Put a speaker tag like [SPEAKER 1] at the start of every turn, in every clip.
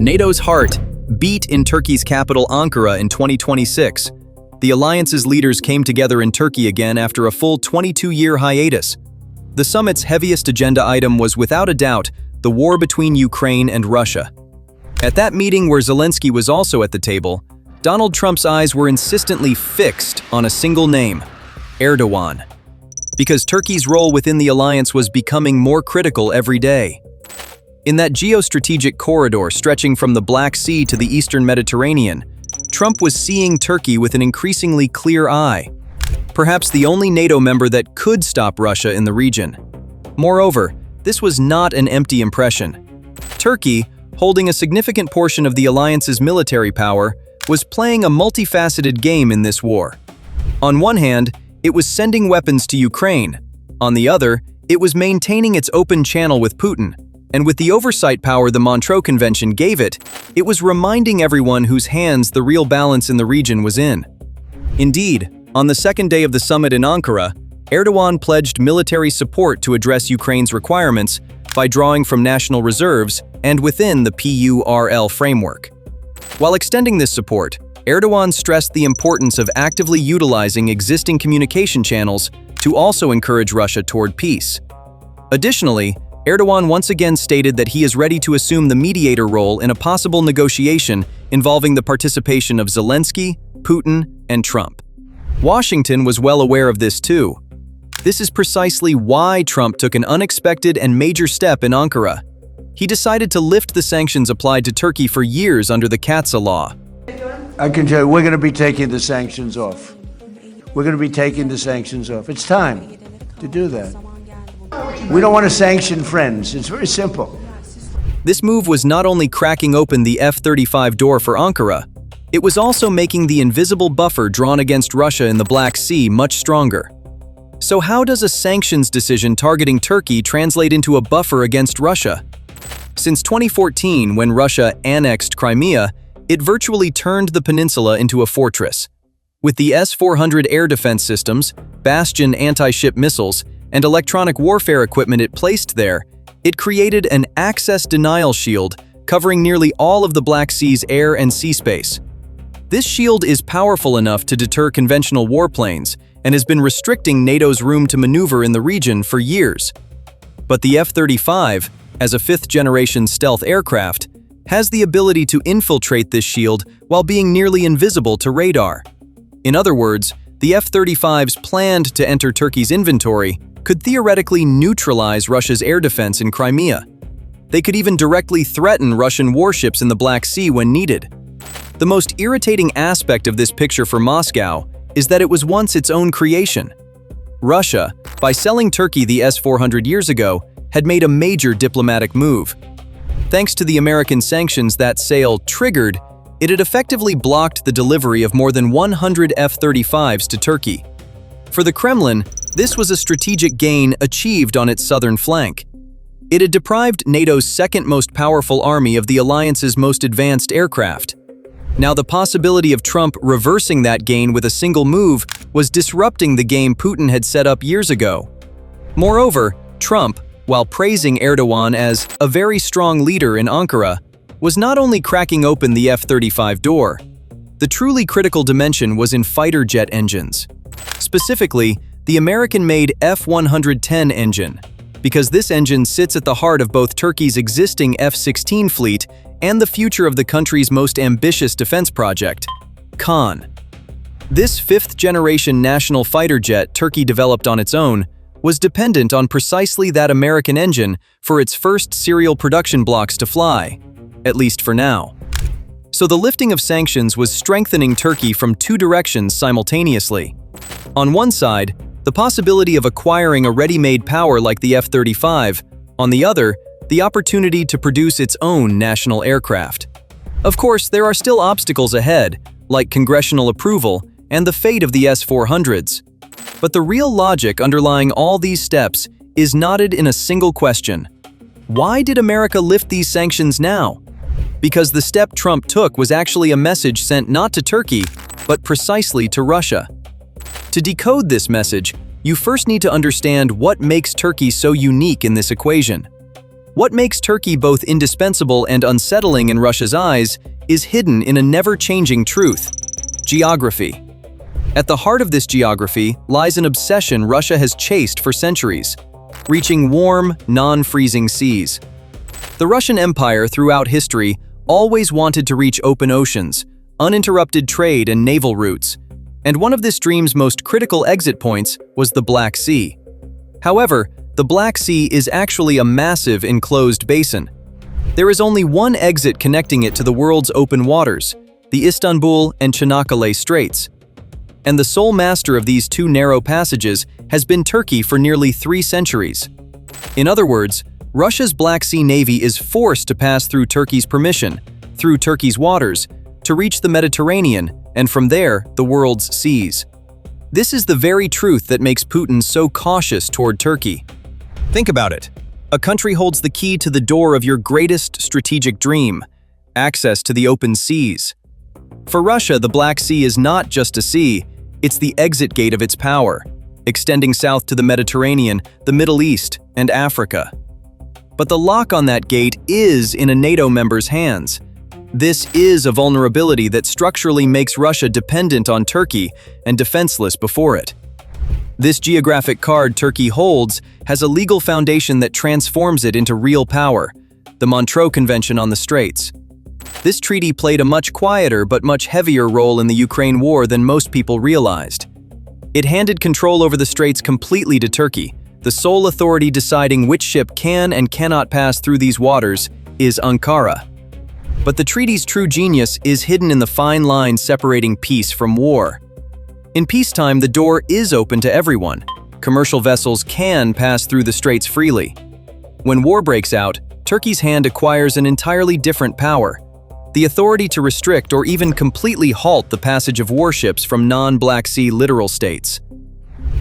[SPEAKER 1] NATO's heart beat in Turkey's capital Ankara in 2026. The alliance's leaders came together in Turkey again after a full 22-year hiatus. The summit's heaviest agenda item was without a doubt the war between Ukraine and Russia. At that meeting, where Zelensky was also at the table, Donald Trump's eyes were insistently fixed on a single name: Erdogan. Because Turkey's role within the alliance was becoming more critical every day. In that geostrategic corridor stretching from the Black Sea to the Eastern Mediterranean, Trump was seeing Turkey with an increasingly clear eye, perhaps the only NATO member that could stop Russia in the region. Moreover, this was not an empty impression. Turkey, holding a significant portion of the alliance's military power, was playing a multifaceted game in this war. On one hand, it was sending weapons to Ukraine. On the other, it was maintaining its open channel with Putin. And with the oversight power the Montreux Convention gave it, it was reminding everyone whose hands the real balance in the region was in. Indeed, on the second day of the summit in Ankara, Erdogan pledged military support to address Ukraine's requirements by drawing from national reserves and within the PURL framework. While extending this support, Erdogan stressed the importance of actively utilizing existing communication channels to also encourage Russia toward peace. Additionally, Erdogan once again stated that he is ready to assume the mediator role in a possible negotiation involving the participation of Zelensky, Putin, and Trump. Washington was well aware of this too. This is precisely why Trump took an unexpected and major step in Ankara. He decided to lift the sanctions applied to Turkey for years under the CAATSA law.
[SPEAKER 2] I can tell you, we're going to be taking the sanctions off. We're going to be taking the sanctions off. It's time to do that. We don't want to sanction friends. It's very simple.
[SPEAKER 1] This move was not only cracking open the F-35 door for Ankara, it was also making the invisible buffer drawn against Russia in the Black Sea much stronger. So how does a sanctions decision targeting Turkey translate into a buffer against Russia? Since 2014, when Russia annexed Crimea, it virtually turned the peninsula into a fortress. With the S-400 air defense systems, Bastion anti-ship missiles, and electronic warfare equipment it placed there, it created an access denial shield covering nearly all of the Black Sea's air and sea space. This shield is powerful enough to deter conventional warplanes and has been restricting NATO's room to maneuver in the region for years. But the F-35, as a fifth-generation stealth aircraft, has the ability to infiltrate this shield while being nearly invisible to radar. In other words, the F-35's planned to enter Turkey's inventory could theoretically neutralize Russia's air defense in Crimea. They could even directly threaten Russian warships in the Black Sea when needed. The most irritating aspect of this picture for Moscow is that it was once its own creation. Russia, by selling Turkey the S-400 years ago, had made a major diplomatic move. Thanks to the American sanctions that sale triggered, it had effectively blocked the delivery of more than 100 F-35s to Turkey. For the Kremlin, this was a strategic gain achieved on its southern flank. It had deprived NATO's second most powerful army of the alliance's most advanced aircraft. Now, the possibility of Trump reversing that gain with a single move was disrupting the game Putin had set up years ago. Moreover, Trump, while praising Erdogan as a very strong leader in Ankara, was not only cracking open the F-35 door. The truly critical dimension was in fighter jet engines. Specifically, the American-made F-110 engine, because this engine sits at the heart of both Turkey's existing F-16 fleet and the future of the country's most ambitious defense project, KAAN. This fifth-generation national fighter jet Turkey developed on its own was dependent on precisely that American engine for its first serial production blocks to fly, at least for now. So the lifting of sanctions was strengthening Turkey from two directions simultaneously. On one side, the possibility of acquiring a ready-made power like the F-35, on the other, the opportunity to produce its own national aircraft. Of course, there are still obstacles ahead, like congressional approval and the fate of the S-400s. But the real logic underlying all these steps is knotted in a single question. Why did America lift these sanctions now? Because the step Trump took was actually a message sent not to Turkey, but precisely to Russia. To decode this message, you first need to understand what makes Turkey so unique in this equation. What makes Turkey both indispensable and unsettling in Russia's eyes is hidden in a never-changing truth: geography. At the heart of this geography lies an obsession Russia has chased for centuries: reaching warm, non-freezing seas. The Russian Empire throughout history always wanted to reach open oceans, uninterrupted trade and naval routes, and one of this dream's most critical exit points was the Black Sea. However, the Black Sea is actually a massive enclosed basin. There is only one exit connecting it to the world's open waters, the Istanbul and Çanakkale Straits. And the sole master of these two narrow passages has been Turkey for nearly 3 centuries. In other words, Russia's Black Sea Navy is forced to pass through Turkey's permission, through Turkey's waters, to reach the Mediterranean, and from there, the world's seas. This is the very truth that makes Putin so cautious toward Turkey. Think about it. A country holds the key to the door of your greatest strategic dream: access to the open seas. For Russia, the Black Sea is not just a sea, it's the exit gate of its power, extending south to the Mediterranean, the Middle East, and Africa. But the lock on that gate is in a NATO member's hands. This is a vulnerability that structurally makes Russia dependent on Turkey and defenseless before it. This geographic card Turkey holds has a legal foundation that transforms it into real power: the Montreux Convention on the Straits. This treaty played a much quieter but much heavier role in the Ukraine war than most people realized. It handed control over the straits completely to Turkey. The sole authority deciding which ship can and cannot pass through these waters is Ankara. But the treaty's true genius is hidden in the fine line separating peace from war. In peacetime, the door is open to everyone. Commercial vessels can pass through the straits freely. When war breaks out, Turkey's hand acquires an entirely different power: the authority to restrict or even completely halt the passage of warships from non-Black Sea littoral states.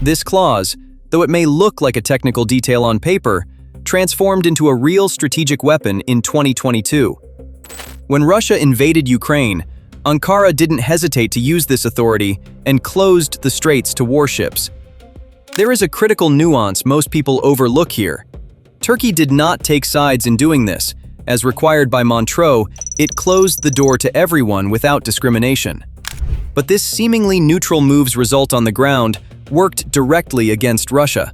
[SPEAKER 1] This clause, though it may look like a technical detail on paper, transformed into a real strategic weapon in 2022. When Russia invaded Ukraine, Ankara didn't hesitate to use this authority and closed the straits to warships. There is a critical nuance most people overlook here. Turkey did not take sides in doing this. As required by Montreux, it closed the door to everyone without discrimination. But this seemingly neutral move's result on the ground worked directly against Russia.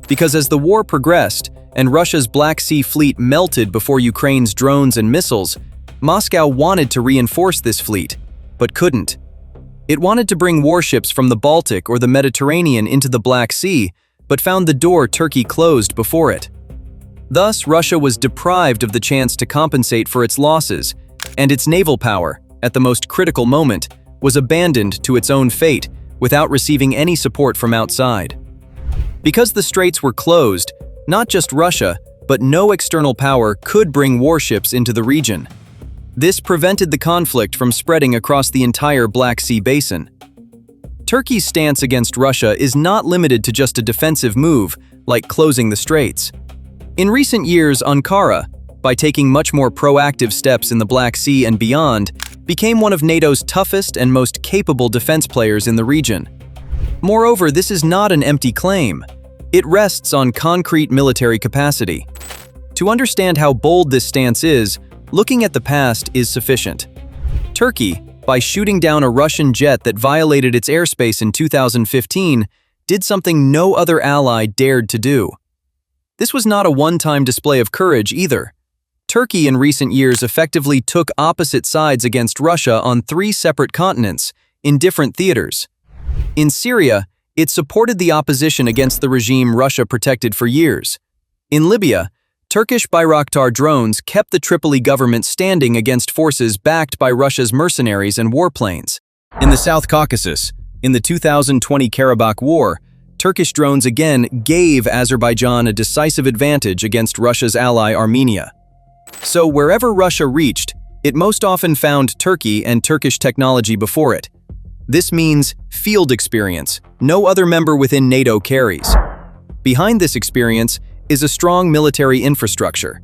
[SPEAKER 1] Because as the war progressed and Russia's Black Sea fleet melted before Ukraine's drones and missiles, Moscow wanted to reinforce this fleet, but couldn't. It wanted to bring warships from the Baltic or the Mediterranean into the Black Sea, but found the door Turkey closed before it. Thus, Russia was deprived of the chance to compensate for its losses, and its naval power, at the most critical moment, was abandoned to its own fate without receiving any support from outside. Because the straits were closed, not just Russia, but no external power could bring warships into the region. This prevented the conflict from spreading across the entire Black Sea basin. Turkey's stance against Russia is not limited to just a defensive move, like closing the straits. In recent years, Ankara, by taking much more proactive steps in the Black Sea and beyond, became one of NATO's toughest and most capable defense players in the region. Moreover, this is not an empty claim. It rests on concrete military capacity. To understand how bold this stance is, looking at the past is sufficient. Turkey, by shooting down a Russian jet that violated its airspace in 2015, did something no other ally dared to do. This was not a one-time display of courage either. Turkey in recent years effectively took opposite sides against Russia on 3 separate continents, in different theaters. In Syria, it supported the opposition against the regime Russia protected for years. In Libya, Turkish Bayraktar drones kept the Tripoli government standing against forces backed by Russia's mercenaries and warplanes. In the South Caucasus, in the 2020 Karabakh War, Turkish drones again gave Azerbaijan a decisive advantage against Russia's ally Armenia. So wherever Russia reached, it most often found Turkey and Turkish technology before it. This means field experience no other member within NATO carries. Behind this experience is a strong military infrastructure.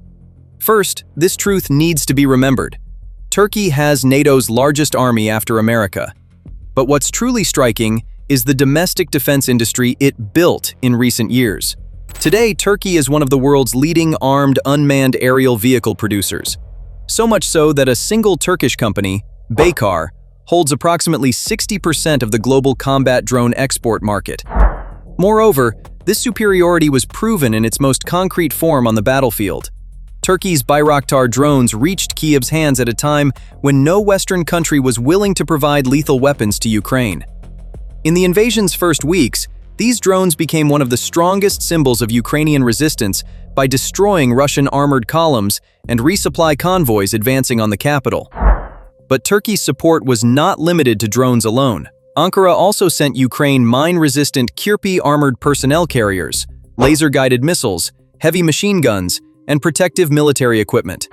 [SPEAKER 1] First, this truth needs to be remembered. Turkey has NATO's largest army after America. But what's truly striking is the domestic defense industry it built in recent years. Today, Turkey is one of the world's leading armed unmanned aerial vehicle producers. So much so that a single Turkish company, BACKFIRED, holds approximately 60% of the global combat drone export market. Moreover, this superiority was proven in its most concrete form on the battlefield. Turkey's Bayraktar drones reached Kiev's hands at a time when no Western country was willing to provide lethal weapons to Ukraine. In the invasion's first weeks, these drones became one of the strongest symbols of Ukrainian resistance by destroying Russian armored columns and resupply convoys advancing on the capital. But Turkey's support was not limited to drones alone. Ankara also sent Ukraine mine-resistant Kirpi armored personnel carriers, laser-guided missiles, heavy machine guns, and protective military equipment.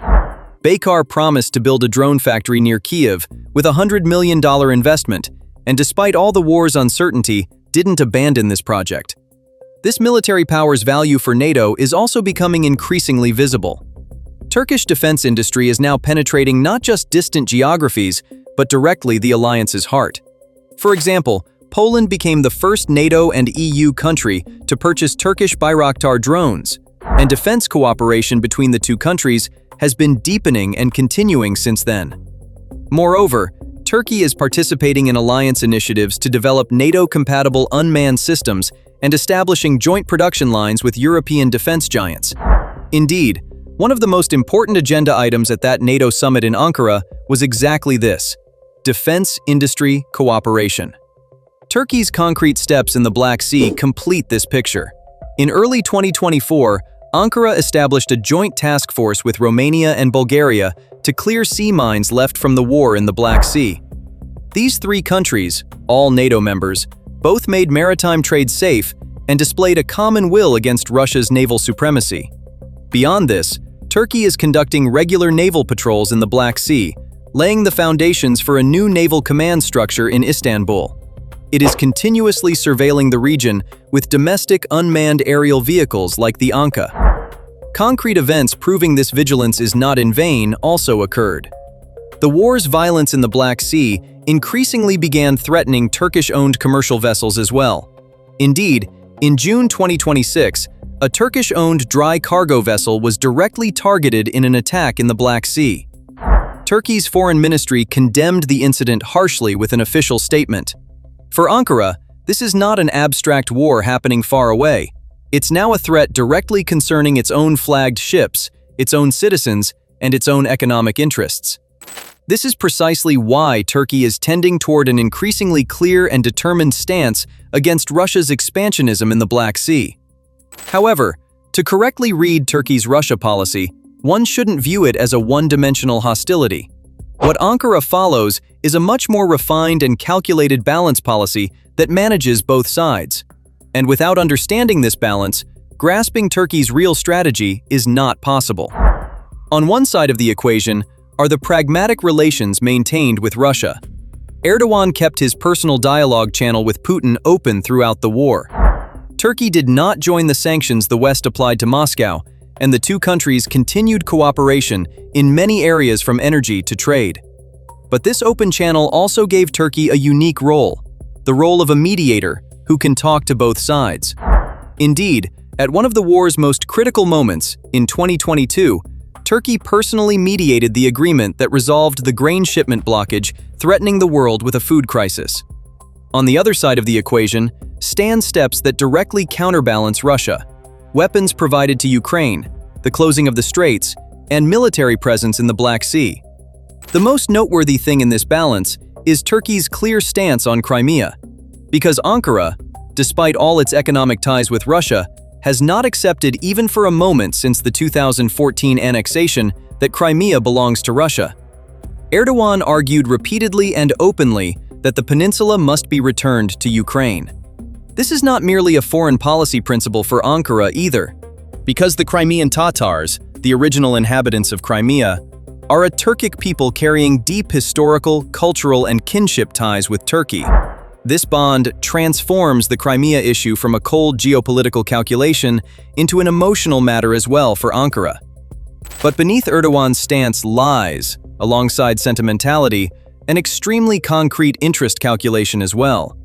[SPEAKER 1] BACKFIRED promised to build a drone factory near Kiev with a $100 million investment, and despite all the war's uncertainty, didn't abandon this project. This military power's value for NATO is also becoming increasingly visible. Turkish defense industry is now penetrating not just distant geographies, but directly the alliance's heart. For example, Poland became the first NATO and EU country to purchase Turkish Bayraktar drones, and defense cooperation between the two countries has been deepening and continuing since then. Moreover, Turkey is participating in alliance initiatives to develop NATO-compatible unmanned systems and establishing joint production lines with European defense giants. Indeed, one of the most important agenda items at that NATO summit in Ankara was exactly this: defense industry cooperation. Turkey's concrete steps in the Black Sea complete this picture. In early 2024, Ankara established a joint task force with Romania and Bulgaria to clear sea mines left from the war in the Black Sea. These three countries, all NATO members, both made maritime trade safe and displayed a common will against Russia's naval supremacy. Beyond this, Turkey is conducting regular naval patrols in the Black Sea, laying the foundations for a new naval command structure in Istanbul. It is continuously surveilling the region with domestic unmanned aerial vehicles like the Anka. Concrete events proving this vigilance is not in vain also occurred. The war's violence in the Black Sea increasingly began threatening Turkish-owned commercial vessels as well. Indeed, in June 2026, a Turkish-owned dry cargo vessel was directly targeted in an attack in the Black Sea. Turkey's foreign ministry condemned the incident harshly with an official statement. For Ankara, this is not an abstract war happening far away. It's now a threat directly concerning its own flagged ships, its own citizens, and its own economic interests. This is precisely why Turkey is tending toward an increasingly clear and determined stance against Russia's expansionism in the Black Sea. However, to correctly read Turkey's Russia policy, one shouldn't view it as a one-dimensional hostility. What Ankara follows is a much more refined and calculated balance policy that manages both sides. And without understanding this balance, grasping Turkey's real strategy is not possible. On one side of the equation are the pragmatic relations maintained with Russia. Erdogan kept his personal dialogue channel with Putin open throughout the war. Turkey did not join the sanctions the West applied to Moscow, and the two countries continued cooperation in many areas from energy to trade. But this open channel also gave Turkey a unique role, the role of a mediator who can talk to both sides. Indeed, at one of the war's most critical moments, in 2022, Turkey personally mediated the agreement that resolved the grain shipment blockage threatening the world with a food crisis. On the other side of the equation stand steps that directly counterbalance Russia: weapons provided to Ukraine, the closing of the straits, and military presence in the Black Sea. The most noteworthy thing in this balance is Turkey's clear stance on Crimea, because Ankara, despite all its economic ties with Russia, has not accepted even for a moment since the 2014 annexation that Crimea belongs to Russia. Erdogan argued repeatedly and openly that the peninsula must be returned to Ukraine. This is not merely a foreign policy principle for Ankara either, because the Crimean Tatars, the original inhabitants of Crimea, are a Turkic people carrying deep historical, cultural, and kinship ties with Turkey. This bond transforms the Crimea issue from a cold geopolitical calculation into an emotional matter as well for Ankara. But beneath Erdogan's stance lies, alongside sentimentality, an extremely concrete interest calculation as well.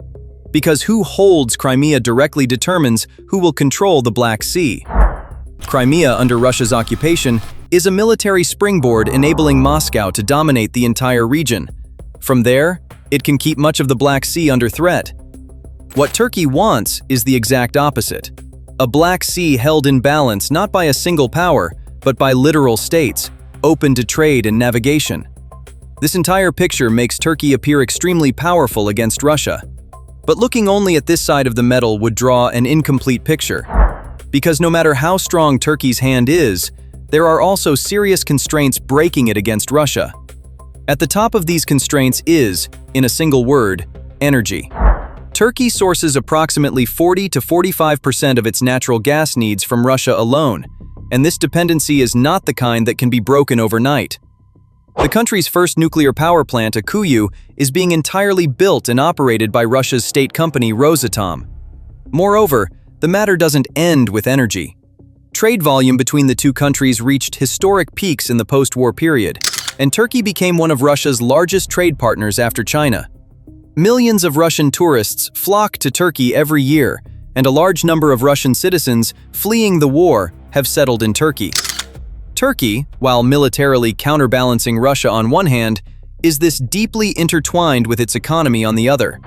[SPEAKER 1] because who holds Crimea directly determines who will control the Black Sea. Crimea, under Russia's occupation, is a military springboard enabling Moscow to dominate the entire region. From there, it can keep much of the Black Sea under threat. What Turkey wants is the exact opposite. A Black Sea held in balance not by a single power, but by literal states, open to trade and navigation. This entire picture makes Turkey appear extremely powerful against Russia. But looking only at this side of the medal would draw an incomplete picture. Because no matter how strong Turkey's hand is, there are also serious constraints breaking it against Russia. At the top of these constraints is, in a single word, energy. Turkey sources approximately 40 to 45% of its natural gas needs from Russia alone, and this dependency is not the kind that can be broken overnight. The country's first nuclear power plant, Akuyu, is being entirely built and operated by Russia's state company Rosatom. Moreover, the matter doesn't end with energy. Trade volume between the two countries reached historic peaks in the post-war period, and Turkey became one of Russia's largest trade partners after China. Millions of Russian tourists flock to Turkey every year, and a large number of Russian citizens fleeing the war have settled in Turkey. Turkey, while militarily counterbalancing Russia on one hand, is this deeply intertwined with its economy on the other.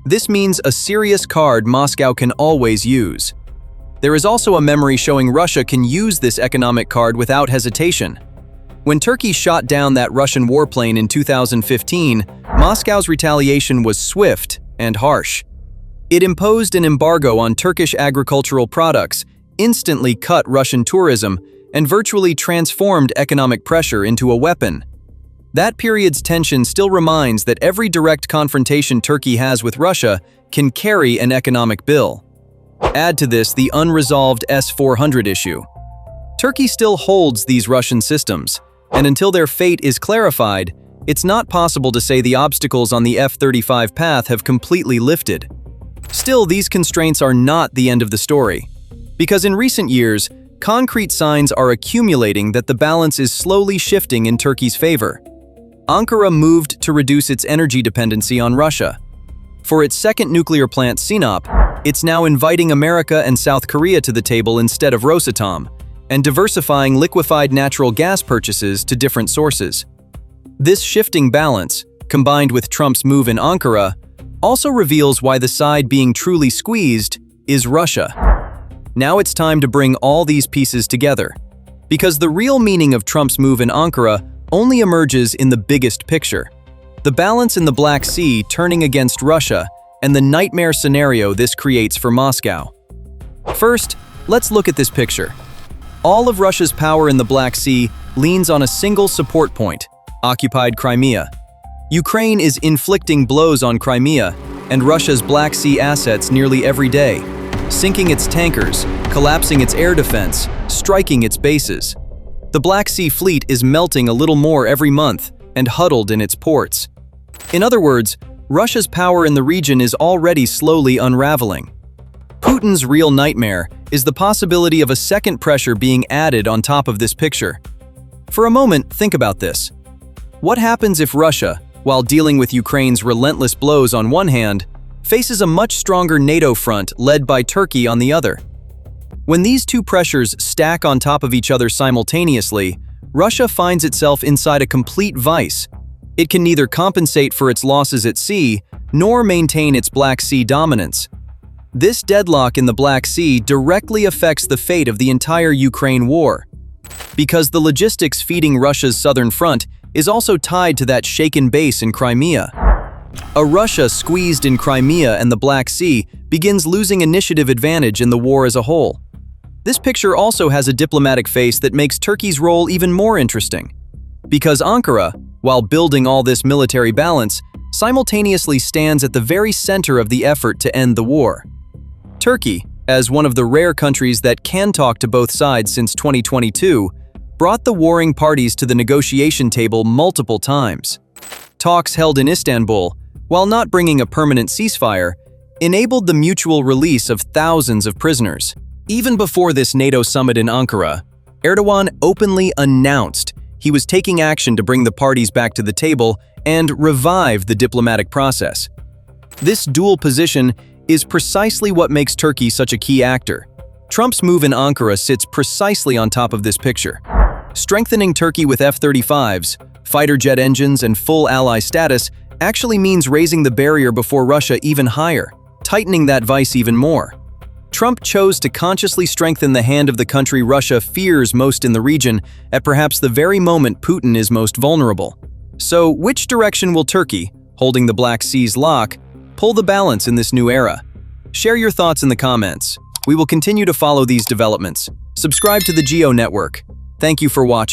[SPEAKER 1] This means a serious card Moscow can always use. There is also a memory showing Russia can use this economic card without hesitation. When Turkey shot down that Russian warplane in 2015, Moscow's retaliation was swift and harsh. It imposed an embargo on Turkish agricultural products, instantly cut Russian tourism, and virtually transformed economic pressure into a weapon. That period's tension still reminds that every direct confrontation Turkey has with Russia can carry an economic bill. Add to this the unresolved S-400 issue. Turkey still holds these Russian systems, and until their fate is clarified, it's not possible to say the obstacles on the F-35 path have completely lifted. Still, these constraints are not the end of the story, because in recent years, concrete signs are accumulating that the balance is slowly shifting in Turkey's favor. Ankara moved to reduce its energy dependency on Russia. For its second nuclear plant, Sinop, it's now inviting America and South Korea to the table instead of Rosatom, and diversifying liquefied natural gas purchases to different sources. This shifting balance, combined with Trump's move in Ankara, also reveals why the side being truly squeezed is Russia. Now it's time to bring all these pieces together, because the real meaning of Trump's move in Ankara only emerges in the biggest picture: the balance in the Black Sea turning against Russia and the nightmare scenario this creates for Moscow. First, let's look at this picture. All of Russia's power in the Black Sea leans on a single support point: occupied Crimea. Ukraine is inflicting blows on Crimea and Russia's Black Sea assets nearly every day, sinking its tankers, collapsing its air defense, striking its bases. The Black Sea fleet is melting a little more every month and huddled in its ports. In other words, Russia's power in the region is already slowly unraveling. Putin's real nightmare is the possibility of a second pressure being added on top of this picture. For a moment, think about this. What happens if Russia, while dealing with Ukraine's relentless blows on one hand, faces a much stronger NATO front led by Turkey on the other? When these two pressures stack on top of each other simultaneously, Russia finds itself inside a complete vice. It can neither compensate for its losses at sea, nor maintain its Black Sea dominance. This deadlock in the Black Sea directly affects the fate of the entire Ukraine war, because the logistics feeding Russia's southern front is also tied to that shaken base in Crimea. A Russia squeezed in Crimea and the Black Sea begins losing initiative advantage in the war as a whole. This picture also has a diplomatic face that makes Turkey's role even more interesting, because Ankara, while building all this military balance, simultaneously stands at the very center of the effort to end the war. Turkey, as one of the rare countries that can talk to both sides since 2022, brought the warring parties to the negotiation table multiple times. Talks held in Istanbul, while not bringing a permanent ceasefire, enabled the mutual release of thousands of prisoners. Even before this NATO summit in Ankara, Erdogan openly announced he was taking action to bring the parties back to the table and revive the diplomatic process. This dual position is precisely what makes Turkey such a key actor. Trump's move in Ankara sits precisely on top of this picture. Strengthening Turkey with F-35s, fighter jet engines, and full ally status actually means raising the barrier before Russia even higher, tightening that vice even more. Trump chose to consciously strengthen the hand of the country Russia fears most in the region at perhaps the very moment Putin is most vulnerable. So, which direction will Turkey, holding the Black Sea's lock, pull the balance in this new era? Share your thoughts in the comments. We will continue to follow these developments. Subscribe to the Geo Network. Thank you for watching.